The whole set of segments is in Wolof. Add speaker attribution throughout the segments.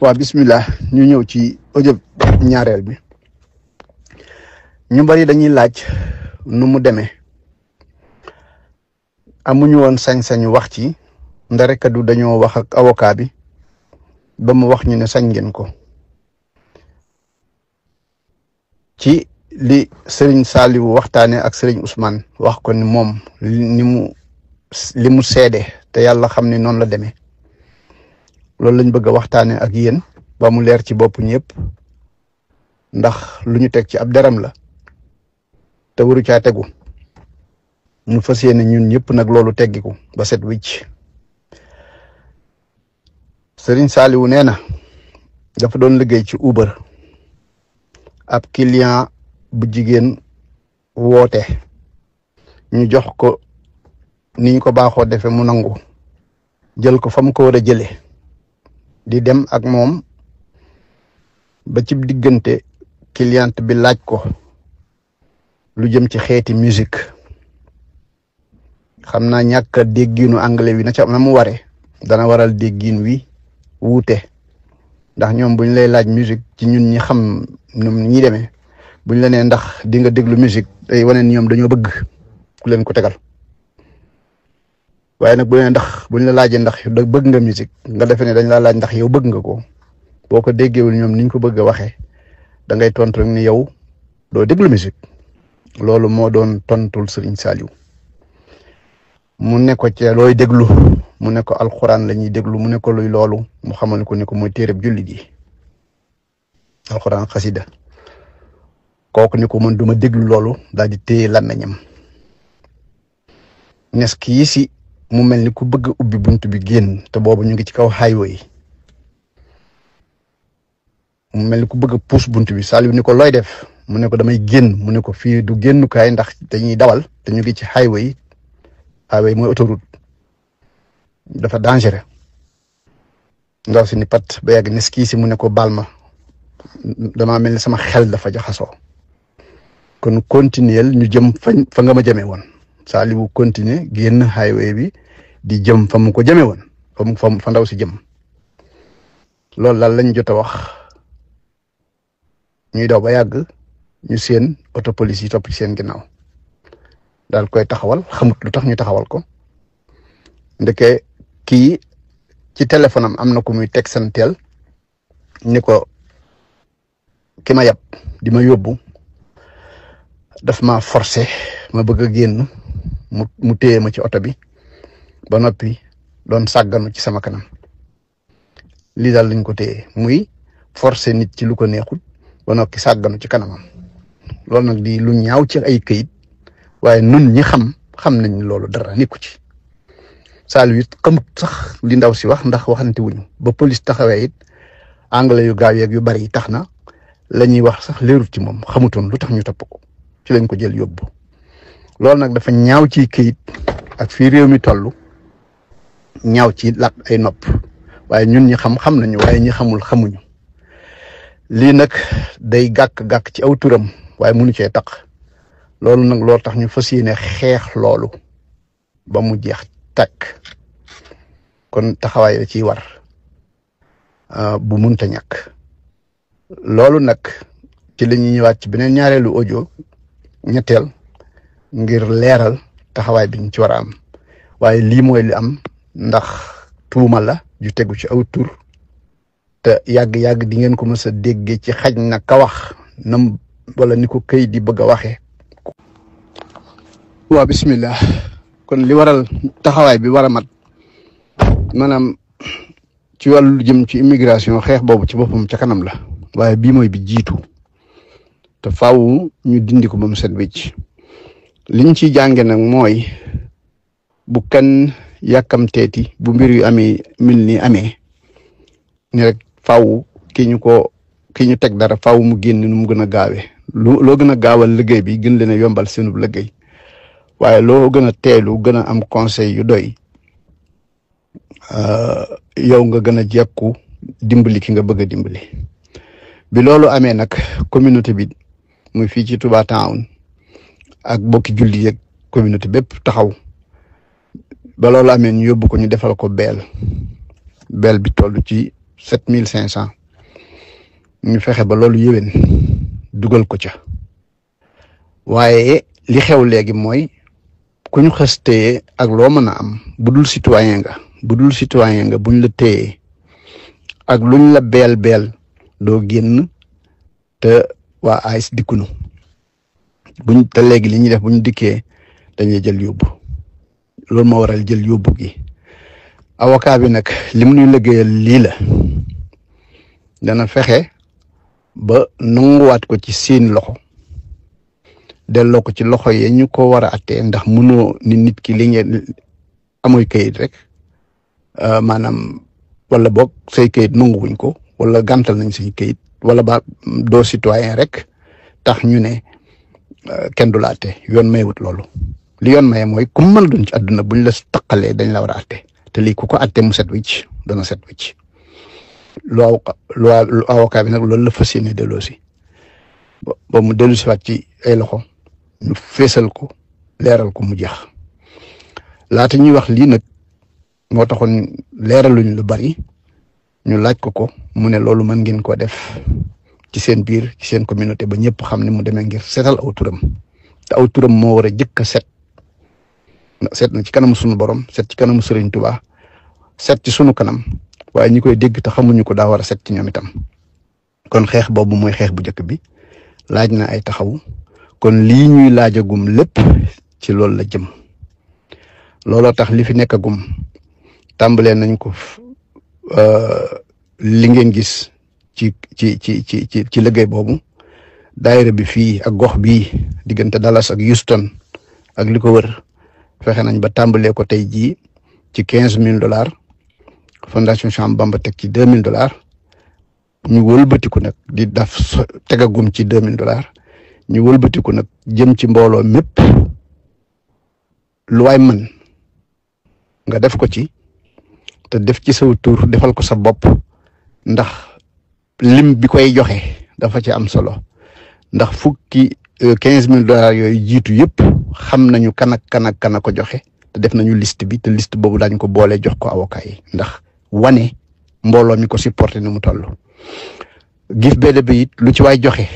Speaker 1: waa bismillah ñu ñëw ci audio ñaareel bi. ñu bari dañuy laaj nu mu demee amuñu woon sañ-sañu wax ci ndarekadu dañoo wax ak avocat bi ba mu wax ñu ne sañ ngeen ko ci li Serigne Saliou waxtaane ak Serigne Ousmane wax ko ni moom li mu seede te yàlla xam ni noonu la demee loolu lañ bëgg a waxtaane ak yéen ba mu leer ci bopp ñëpp ndax lu ñu teg ci ab deram la te waru caa tegu ñu fas yéene ñun ñëpp nag loolu teggiku ba set wicc. Serigne Saliou nee na dafa doon liggéey ci Uber ab client bu jigéen woote ñu jox ko niñ ko baaxoo defe mu nangu jël ko fa mu ko war a jële di dem ak moom ba ci diggante client bi laaj ko lu jëm ci xeeti musique xam naa ñàkk déggiinu anglais wi na mu ware dana waral déggiin wi wuute ndax ñoom buñ lay laaj musique ci ñun ñi xam nu ñi demee buñ la nee ndax di nga déglu musique day wane ni ñoom dañoo bëgg ku leen ko tegal waaye nag buñ la laajee ndax bëgg nga musique nga defe ne dañ laa laaj ndax yow bëgg nga ko boo ko déggeewul ñoom niñ ko bëgg a waxee da ngay tontu rek ni yow doo déglu musique loolu moo doon tontul Serigne Saliou mu ne ko ci looy déglu mu ne ko alxuraan la ñuy déglu mu ne ko luy loolu mu xamal ko ne ko mooy téereb jullit yi alxuraan xasida kooku ni ko man duma déglu loolu daal di téye làmmiñam nes kii si mu mel ni ku bëgg ubbi bunt bi génn te boobu ñu ngi ci kaw highway mu mel ni ku bëgg a puus bunt bi Saliou ni ko looy def mu ne ko damay génn mu ne ko fii du génnukaay ndax dañuy dawal te ñu ngi ci highway mooy autoroute dafa dangereux ndaw si ni pat ba yàgg nes kii si mu ne ko baal ma damaa mel ni sama xel dafa jaxasoo kon continuer ñu jëm fa nga ma jëmee woon Saliou continuer génn highway bi di jëm fa mu ko jëmee woon fa ndaw si jëm loolu daal lañ jot a wax ñuy daw ba yàgg ñu seen auto police yi topp ci seen ginnaaw daal koy taxawal xamut lu tax ñu taxawal ko ndeke kii ci téléphone am na ku muy teg santeel ni ko ki ma yab di ma yóbbu daf ma forcé ma bëgg a génn mu téye ma ci oto bi ba noppi doon sàgganu ci sama kanam lii daal lañ ko téye muy forcé nit ci lu ko neexul ba noppi sàgganu ci kanamam loolu nag di lu ñaaw ci ay këyit waaye nun ñi xam nañ loolu dara nekku ci Saliou it xamut sax li ndaw si wax ndax waxante wuñu ba police taxawee it anglais yu gaaw yeeg yu bari yi tax na la ñuy wax sax leerut ci moom xamutoon lu tax ñu topp ko ci lañ ko jël yóbbu loolu nag dafa ñaaw ci këyit ak fii réew mi toll ñaaw ci lat ay nopp waaye ñun ñi xam nañu waaye ñi xamul xamuñu lii nag day gàkk ci aw turam waaye mënu cee tax loolu nag loolu tax ñu fas yéene xeex loolu ba mu jeex takk kon taxawaay la ciy war bu munta ñàkk loolu nag ci la ñuy ñëwaat ci beneen ñaareelu audio ñetteel ngir leeral taxawaay bi ñu ci war a am waaye lii mooy li am ndax tuuma la ju tegu ci aw tur te yàgg-yàgg di ngeen ko mës a déggee ci xaj na ka wax nam wala ni ko këy di bëgg a waxee. waa bismillah kon li waral taxawaay bi war a mat maanaam ci wàllu jëm ci immigration xeex boobu ci boppam ca kanam la waaye bii mooy bi jiitu te faaw ñu dindi ko ba mu set wecc liñ ciy jànge nag mooy bu kan yàkkamteeti bu mbir yu amee mil ni amee ni rek faaw ki ñu teg dara faaw mu génn nu mu gën a gaawee loo gën a gaawal liggéey bi gën leen a yombal seenub liggéey waaye loo gën a teelu gën a am conseil yu doy yow nga gën a jekku dimbali ki nga bëgg a dimbali bi loolu amee nag communauté bi muy fii ci Touba Town ak bokki julli yeeg communauté bépp taxaw ba loolu amee ñu yóbbu ko ñu defal ko beel bi toll ci 7500 ñu fexe ba loolu yéwén dugal ko ca waaye li xew léegi mooy ku ñu xas téye ak loo mën a am bu dul citoyen nga buñ la téye ak luñ la beel doo génn te waa AIS dikkunu te léegi li ñuy def bu ñu dikkee dañuy jël yóbbu loolu moo waral jël yóbbu gi avocat bi nag lim ñuy liggéeyal lii la dana fexe ba nanguwaat ko ci seen loxo delloo ko ci loxo yi ñu ko war a attee ndax mënoo ni nit ki li ngeen amoy kayit rek maanaam wala boog say kayit nanguwuñ ko wala gàntal nañ say kayit wala ba doo citoyen rek tax ñu ne kenn du la atte yoon mayewut loolu li yoon maye mooy ku mën a doon ci àdduna buñ la taqalee dañ la war a atte te lii ku ko atte mu set wicc dana set wicc lu avocat bi nag loolu la fas yéene delloo si ba mu dellu si waat ci ay loxo ñu feesal ko leeral ko mu jeex laata ñuy wax lii nag moo taxoon leeraluñ lu bari ñu laaj ko mu ne loolu mën ngeen ko def ci seen biir ci seen communauté ba ñëpp xam ne mu demee ngir seetal aw turam te aw turam moo war a jëkk a set na ci kanamu sunu borom set ci kanamu Serigne Touba set ci sunu kanam waaye ñi koy dégg te xamuñu ko daa war a set ci ñoom itam kon xeex boobu mooy xeex bu njëkk bi laaj na ay taxaw kon lii ñuy laajagum lépp ci loolu la jëm looloo tax li fi nekkagum tàmbalee nañ ko li ngeen gis ci liggéey boobu daayira bi fii ak gox bii diggante Dallas ak Houston ak li ko wër fexe nañ ba tàmbalee ko tey jii ci $15,000 fondation Cheikh Ahmadou Bamba teg ci $2,000 ñu wëlbatiku nag di daf tegagum ci $2,000 ñu wëlbatiku nag jëm ci mbooloo mépp lu waay mën nga def ko ci te def ci saw tur defal ko sa bopp ndax lim bi koy joxe dafa ci am solo ndax fukki $15,000 yooyu jiitu yëpp xam nañu kan ko joxe te def nañu liste bi te liste boobu daañu ko boole jox ko avocat yi ndax wane mbooloo mi ko supporté ni mu toll. gif bede bi it lu ci waay joxe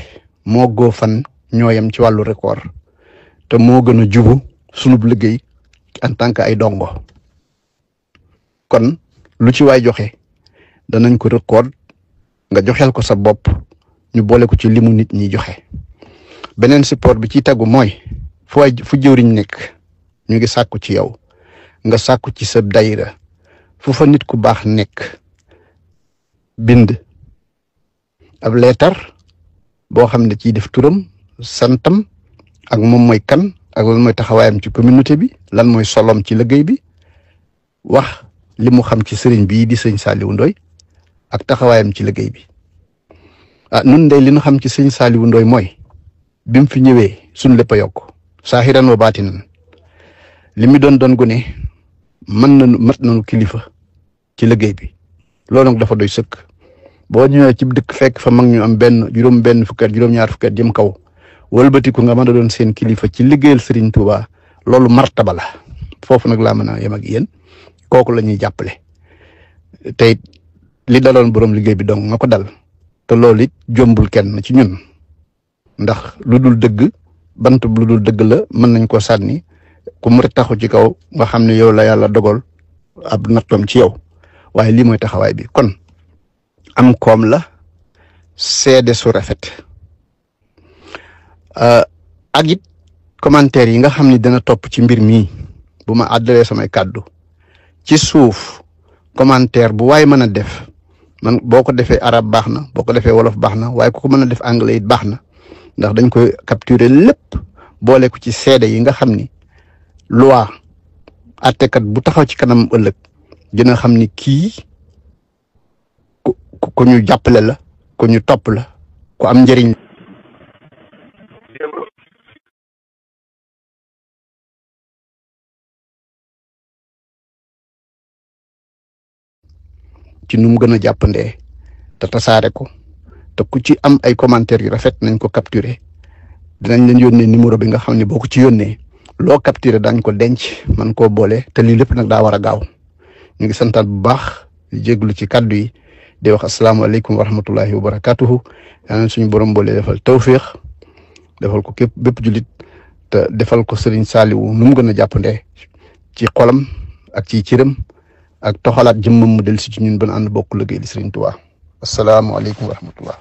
Speaker 1: moo goo fan ñooyam ci wàllu record te moo gën a jubu sunub liggéey en tant que ay dongo kon lu ci waay joxe danañ ko record nga joxeel ko sa bopp ñu boole ko ci limu nit ñi joxe beneen support bi ci tegu mooy fu jëwriñ nekk ñu ngi sàkku ci yow nga sàkku ci sa dayra fu fa nit ku baax nekk bind ab leetar boo xam ne ciy def turam santam ak moom mooy kan ak lan mooy taxawaayam ci communauté bi lan mooy solom ci liggéey bi wax li mu xam ci sëriñ bii di sëñ Saliou Ndoye ak taxawaayam ci liggéey bi nun day li ñu xam ci sëñ Saliou Ndoye mooy bi mu fi ñëwee suñ lépp a yokk saahiran wa baatinan li mu doon gune mat nañu kilifa ci liggéey bi loolu nag dafa doy sëkk boo ñëwee ci dëkk fekk fa mag ñu am juróom-benn fukki at juróom-ñaar fukki at jëm kaw wëlbatiku nga mën a doon seen kilifa ci liggéeyal Serigne Touba loolu martaba la foofu nag laa mën a yem ak yéen kooku la ñuy jàppale tey li daloon borom liggéey bi dong nga ko dal te loolu it jombul kenn ci ñun ndax lu dul dëgg bant lu dul dëgg la mën nañ ko sànni ku mu taxu ci kaw nga xam ne yow la yàlla dogal ab nattoom ci yow waaye lii mooy taxawaay bi kon am koom la seede su rafet ak it commentaire yi nga xam ni dana topp ci mbir mi bu ma àddalee samay kàddu ci suuf commentaire bu waay mën a def man boo ko defee arab baax na boo ko defee wolof baax na waaye ku ko mën a def anglais it baax na ndax dañ koy capturer lépp boole ko ci seede yi nga xam ni loi àttekat bu taxaw ci kanam ëllëg dina xam ni kii ku ñu jàppale la ku ñu topp la ku am njëriñ ci nu mu gën a jàppandee te tasaare ko te ku ci am ay commentaires yu rafet nañ ko capturer dinañ leen yónnee numéro bi nga xam ne boo ko ci yónnee loo capturer dañ ko denc man koo boole te lii lépp nag daa war a gaaw ñu ngi santaat bu baax di jéglu ci kàddu yi di wax asalaamaaleykum wa rahmatullahi wa barakatuhu yàlla suñu borom boole defal tawfiq defal ko képp bépp jullit te defal ko Serigne Saliou nu mu gën a jàppandee ci xolam ak ci cëram ak toxalaat jëmmam mu del si ci ñun ban ànd bokk liggéey li Serigne Touba asalaamaaleykum wa rahmatullah